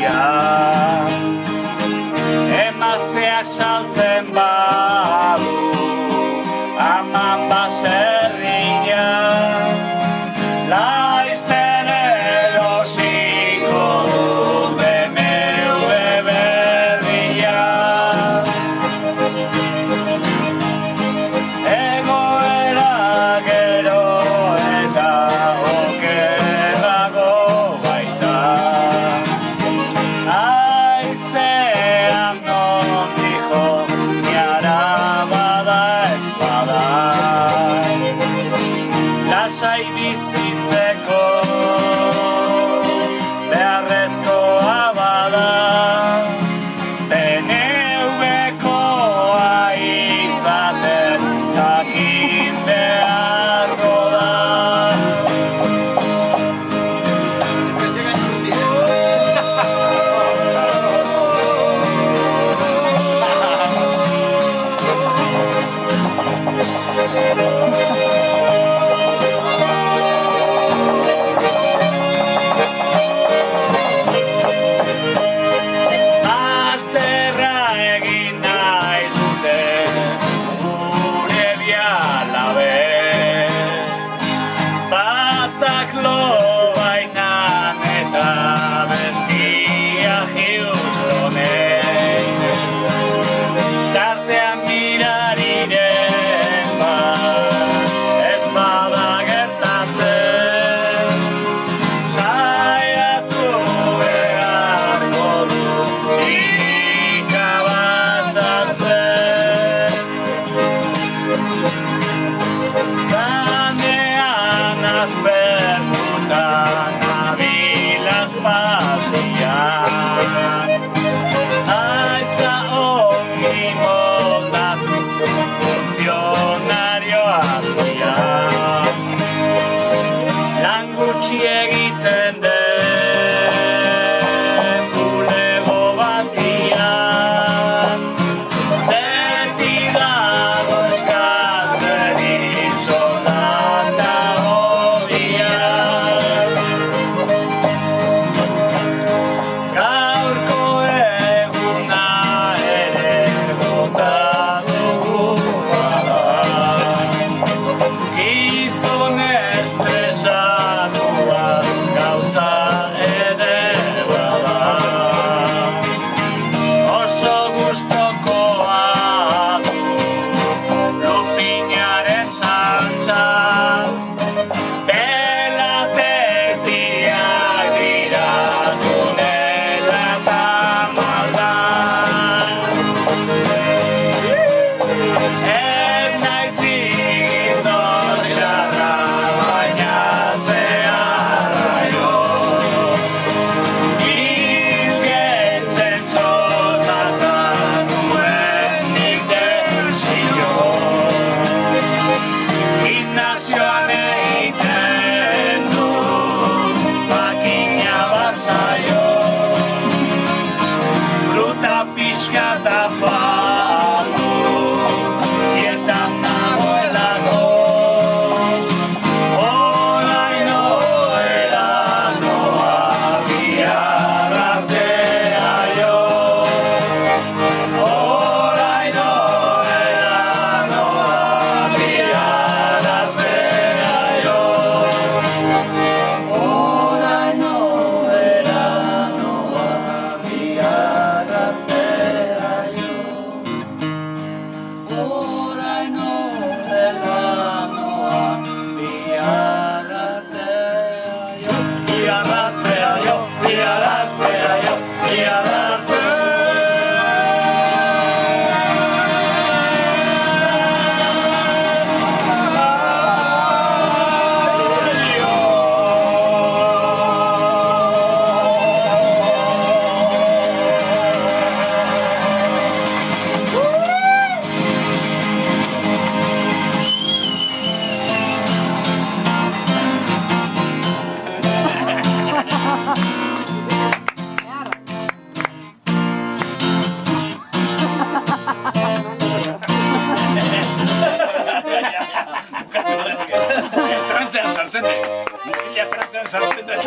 ia. Emazteak saltzen badu aman baserria, laizten erosiko dut BMW berria. Egoera gero eta okerrago baita, aizean nondik jo niara bada ezpada. Lasai bizitzeko beharrezkoa bada, BMW-koa izaten jakin beharko da. Masterra egin nahi dute gure bialabe, batak lo bainan eta bestia Houstonei. Tartean mirariren bat ez bada gertatzen, saiatu beharko du irikabazartzen. Lanean aspertutan nabil aspaldian, aizka ongi moldatu funtzionario artean. Lan gutxi egiten den bulego batian, beti dago eskatzen soldata horian. Gaurko eguna ere bota dugu bada, gizon estresatua gauza ederra da. Oso gustokoa du lupinaren saltsa, belategiak dira tunela eta maldan. Ez naiz gizon txarra, baina zeharra jo, hilgetzen soldata nuen nik desio. Gimnasioan egiten du makina bat zaio, fruta pixka eta faldu dietan nagoelako. Oraino eranoa bihar artea jo, oraino eranoa bihar artea jo, oraino eranoa bihar artea jo, oraino eranoa bihar artea jo, bihar artea jo, bihar artea jo, bihar artea. Trantzean sartzen dut. Trantzean sartzen dut.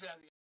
gracias a Dios.